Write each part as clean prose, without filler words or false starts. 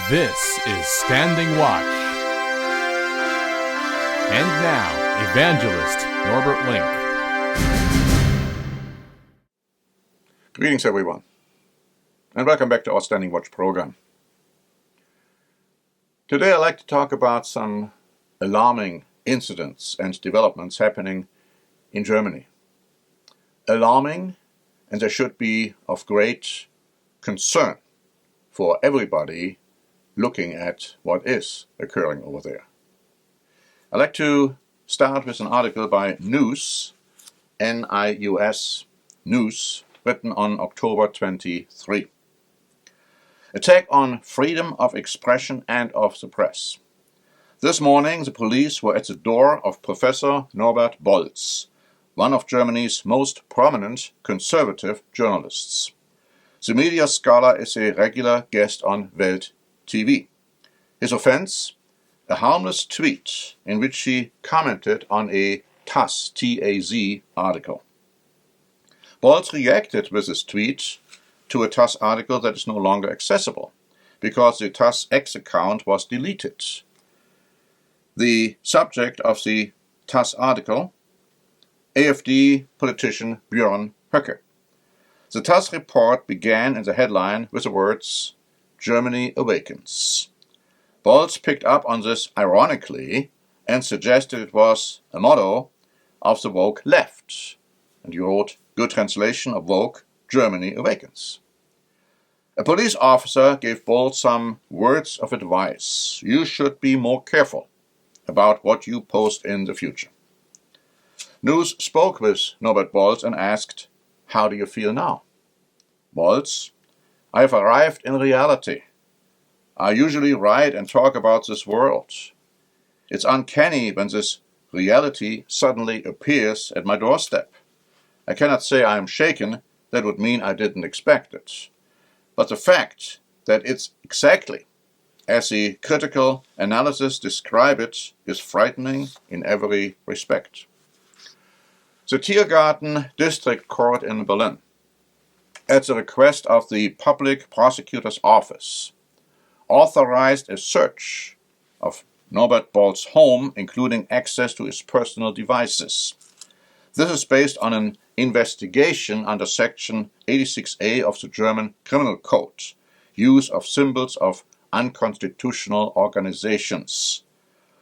This is Standing Watch. And now, Evangelist Norbert Link. Greetings, everyone, and welcome back to our Standing Watch program. Today I'd like to talk about some alarming incidents and developments happening in Germany. Alarming, and they should be of great concern for everybody looking at what is occurring over there. I'd like to start with an article by News, N-I-U-S, News, written on October 23. Attack on freedom of expression and of the press. This morning the police were at the door of Professor Norbert Bolz, one of Germany's most prominent conservative journalists. The media scholar is a regular guest on Welt TV. His offense? A harmless tweet in which he commented on a TAZ, T-A-Z, article. Bolz reacted with his tweet to a TAZ article that is no longer accessible because the TAZ X account was deleted. The subject of the TAZ article, AfD politician Björn Höcke. The TAZ report began in the headline with the words, Germany awakens. Bolz picked up on this ironically and suggested it was a motto of the woke left. And he wrote, good translation of woke, Germany awakens. A police officer gave Bolz some words of advice. You should be more careful about what you post in the future. News spoke with Norbert Bolz and asked, how do you feel now? Bolz, I have arrived in reality. I usually write and talk about this world. It's uncanny when this reality suddenly appears at my doorstep. I cannot say I am shaken. That would mean I didn't expect it. But the fact that it's exactly as the critical analysis describe it is frightening in every respect. The Tiergarten District Court in Berlin, at the request of the Public Prosecutor's Office, authorized a search of Norbert Bolz's home, including access to his personal devices. This is based on an investigation under Section 86a of the German Criminal Code, use of symbols of unconstitutional organizations.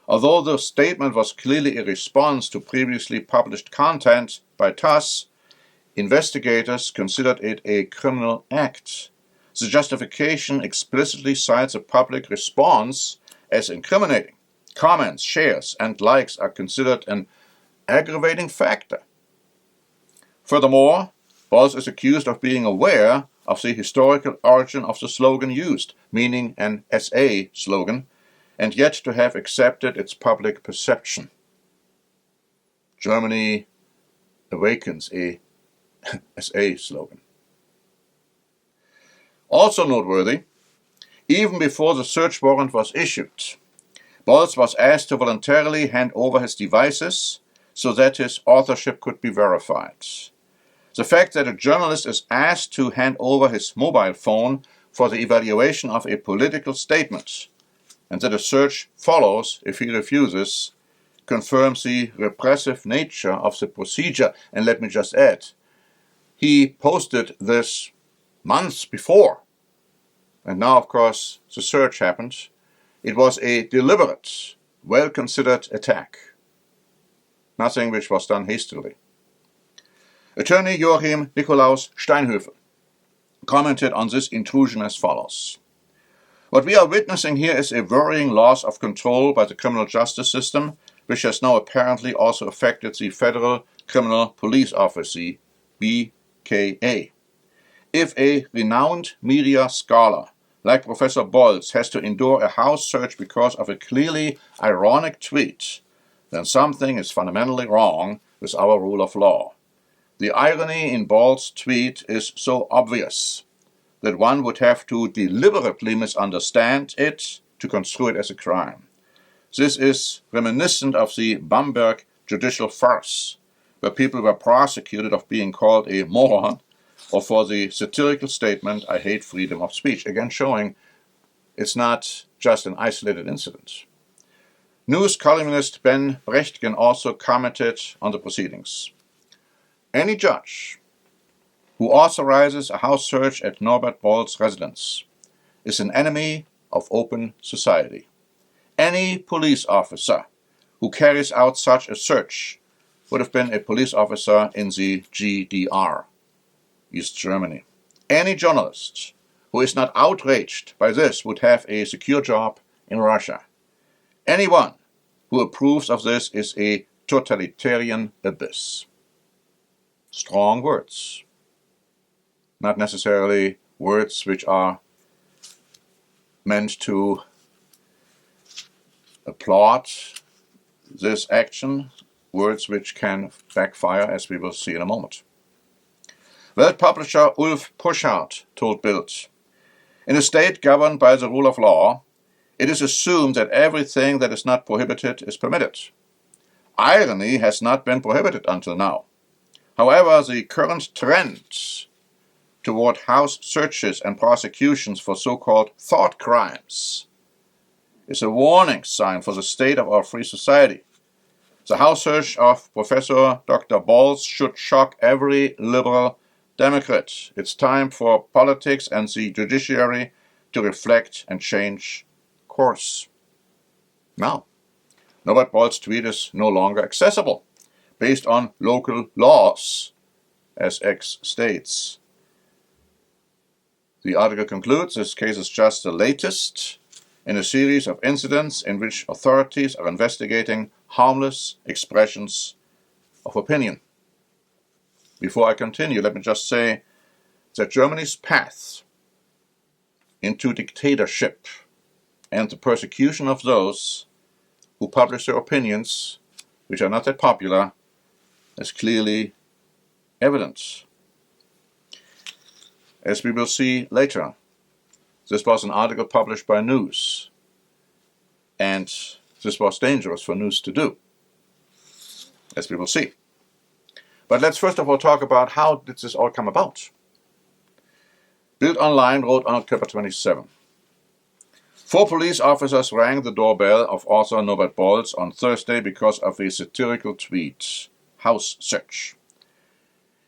Although the statement was clearly a response to previously published content by TAZ, investigators considered it a criminal act. The justification explicitly cites a public response as incriminating. Comments, shares, and likes are considered an aggravating factor. Furthermore, Bolz is accused of being aware of the historical origin of the slogan used, meaning an SA slogan, and yet to have accepted its public perception. Germany awakens, a SA slogan. Also noteworthy, even before the search warrant was issued, Bolz was asked to voluntarily hand over his devices so that his authorship could be verified. The fact that a journalist is asked to hand over his mobile phone for the evaluation of a political statement and that a search follows if he refuses confirms the repressive nature of the procedure. And let me just add, he posted this months before, and now, of course, the search happened. It was a deliberate, well-considered attack, nothing which was done hastily. Attorney Joachim Nikolaus Steinhöfel commented on this intrusion as follows. What we are witnessing here is a worrying loss of control by the criminal justice system, which has now apparently also affected the Federal Criminal Police Office, the BKA. If a renowned media scholar like Professor Bolz has to endure a house search because of a clearly ironic tweet, then something is fundamentally wrong with our rule of law. The irony in Bolz's tweet is so obvious that one would have to deliberately misunderstand it to construe it as a crime. This is reminiscent of the Bamberg judicial farce, where people were prosecuted of being called a moron or for the satirical statement, I hate freedom of speech, again showing It's not just an isolated incident. News columnist Ben Brechtgen also commented on the proceedings. Any judge who authorizes a house search at Norbert Bolz's residence is an enemy of open society. Any police officer who carries out such a search would have been a police officer in the GDR, East Germany. Any journalist who is not outraged by this would have a secure job in Russia. Anyone who approves of this is a totalitarian abyss. Strong words. Not necessarily words which are meant to applaud this action, words which can backfire, as we will see in a moment. Welt publisher Ulf Puschardt told Bild, "In a state governed by the rule of law, it is assumed that everything that is not prohibited is permitted. Irony has not been prohibited until now. However, the current trend toward house searches and prosecutions for so-called thought crimes is a warning sign for the state of our free society. The house search of Professor Dr. Bolz should shock every liberal Democrat. It's time for politics and the judiciary to reflect and change course." Now, Norbert Bolz's tweet is no longer accessible, based on local laws, as X states. The article concludes this case is just the latest in a series of incidents in which authorities are investigating harmless expressions of opinion. Before I continue, let me just say that Germany's path into dictatorship and the persecution of those who publish their opinions, which are not that popular, is clearly evident. As we will see later, this was an article published by News, and this was dangerous for News to do, as we will see. But let's first of all talk about how did this all come about. Bild Online wrote on October 27. 4 police officers rang the doorbell of author Norbert Bolz on Thursday because of a satirical tweet, "House Search."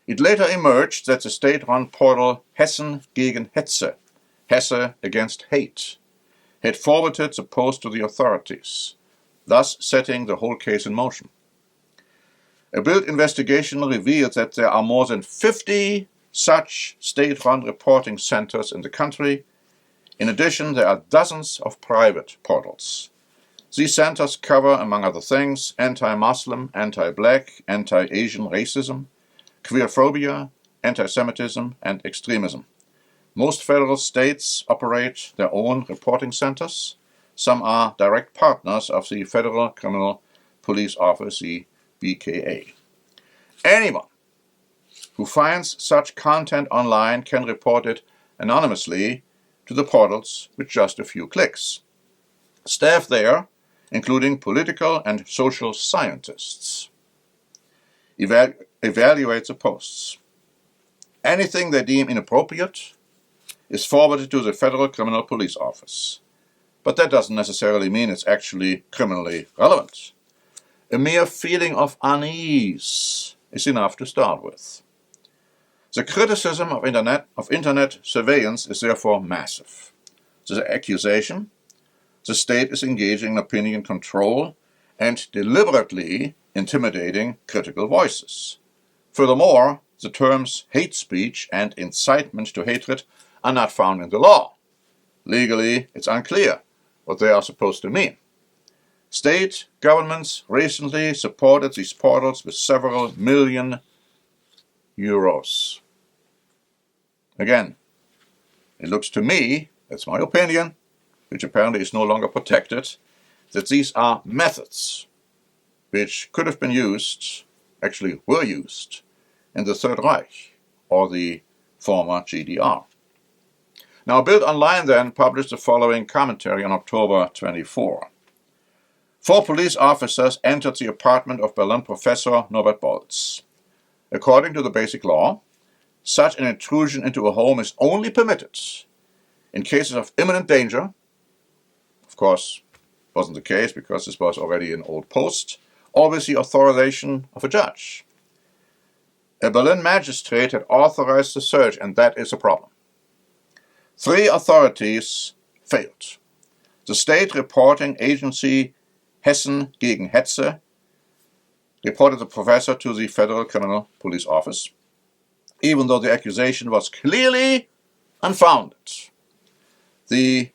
It later emerged that the state-run portal Hessen gegen Hetze, Hesse against hate, had forwarded the post to the authorities, thus setting the whole case in motion. A Bild investigation revealed that there are more than 50 such state-run reporting centers in the country. In addition, there are dozens of private portals. These centers cover, among other things, anti-Muslim, anti-black, anti-Asian racism, queerphobia, anti-Semitism, and extremism. Most federal states operate their own reporting centers. Some are direct partners of the Federal Criminal Police Office, the BKA. Anyone who finds such content online can report it anonymously to the portals with just a few clicks. Staff there, including political and social scientists, evaluate the posts. Anything they deem inappropriate is forwarded to the Federal Criminal Police Office. But that doesn't necessarily mean it's actually criminally relevant. A mere feeling of unease is enough to start with. The criticism of internet surveillance is therefore massive. The accusation: the state is engaging in opinion control and deliberately intimidating critical voices. Furthermore, the terms hate speech and incitement to hatred are not found in the law. Legally, it's unclear what they are supposed to mean. State governments recently supported these portals with several million euros. Again, it looks to me, that's my opinion, which apparently is no longer protected, that these are methods which could have been used, actually were used, in the Third Reich, or the former GDR. Now, Bild Online then published the following commentary on October 24. 4 police officers entered the apartment of Berlin professor Norbert Bolz. According to the basic law, such an intrusion into a home is only permitted in cases of imminent danger course, wasn't the case because this was already an old post, or with the authorization of a judge. A Berlin magistrate had authorized the search, and that is a problem. 3 authorities failed. The state reporting agency Hessen gegen Hetze reported the professor to the Federal Criminal Police Office, even though the accusation was clearly unfounded. The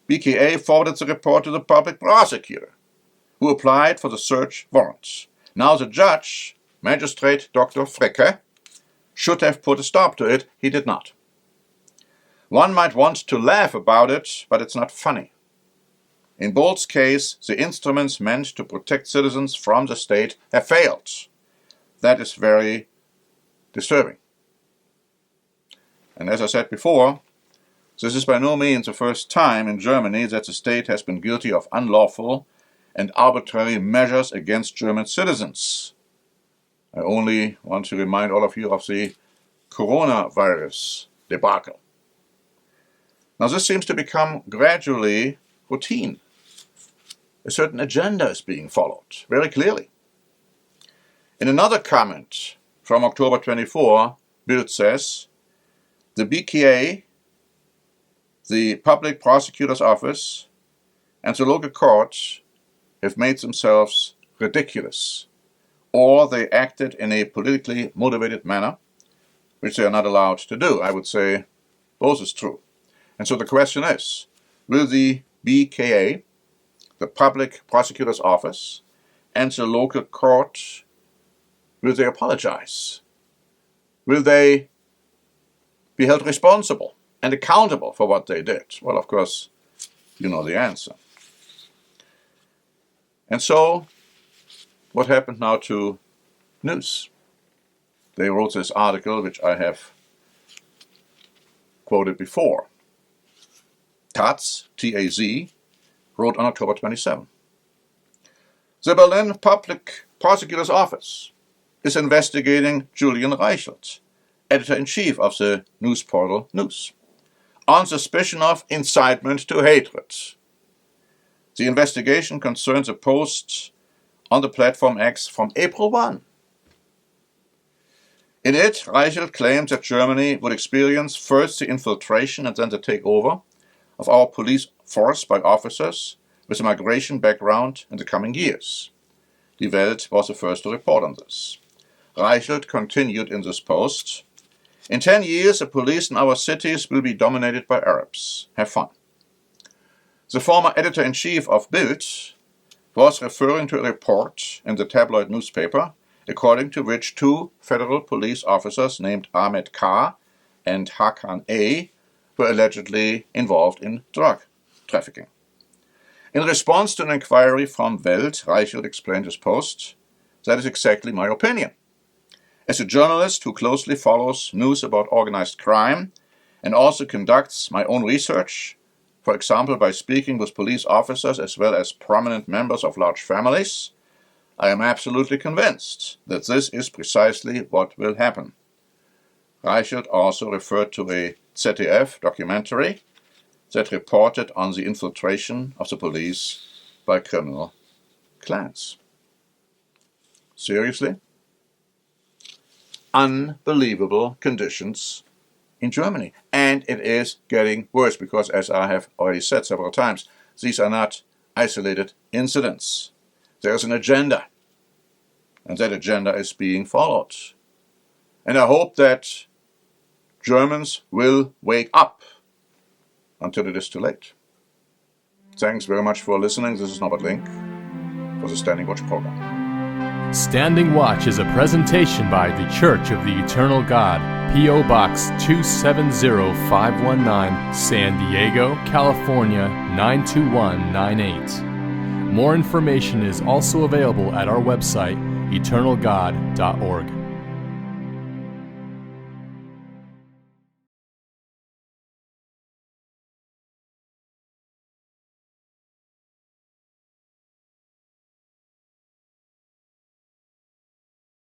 BKA forwarded the report to the public prosecutor, who applied for the search warrant. Now the judge, Magistrate Dr. Frecke, should have put a stop to it. He did not. One might want to laugh about it, but it's not funny. In Bolz's case, the instruments meant to protect citizens from the state have failed. That is very disturbing. And as I said before, this is by no means the first time in Germany that the state has been guilty of unlawful and arbitrary measures against German citizens. I only want to remind all of you of the coronavirus debacle. Now this seems to become gradually routine. A certain agenda is being followed, very clearly. In another comment from October 24, Bolz says, the BKA, the Public Prosecutor's Office, and the local courts have made themselves ridiculous, or they acted in a politically motivated manner, which they are not allowed to do. I would say both is true. And so the question is, will the BKA, the Public Prosecutor's Office, and the local court, will they apologize? Will they be held responsible and accountable for what they did? Well, of course, you know the answer. And so, what happened now to news? They wrote this article, which I have quoted before. Taz, T-A-Z, wrote on October 27. The Berlin Public Prosecutor's Office is investigating Julian Reichelt, editor-in-chief of the news portal News, on suspicion of incitement to hatred. The investigation concerns a post on the platform X from April 1. In it, Reichelt claimed that Germany would experience first the infiltration and then the takeover of our police force by officers with a migration background in the coming years. Die Welt was the first to report on this. Reichelt continued in this post, in 10 years, the police in our cities will be dominated by Arabs. Have fun. The former editor-in-chief of Bolz was referring to a report in the tabloid newspaper, according to which 2 federal police officers named Ahmed K. and Hakan A. were allegedly involved in drug trafficking. In response to an inquiry from Welt, Reichelt explained his post, that is exactly my opinion. As a journalist who closely follows news about organized crime and also conducts my own research, for example by speaking with police officers as well as prominent members of large families, I am absolutely convinced that this is precisely what will happen. Reichelt also referred to a ZDF documentary that reported on the infiltration of the police by criminal clans. Seriously? Unbelievable conditions in Germany. And it is getting worse because, as I have already said several times, these are not isolated incidents. There is an agenda, and that agenda is being followed. And I hope that Germans will wake up until it is too late. Thanks very much for listening. This is Norbert Link for the Standing Watch program. Standing Watch is a presentation by the Church of the Eternal God, P.O. Box 270519, San Diego, California 92198. More information is also available at our website, eternalgod.org.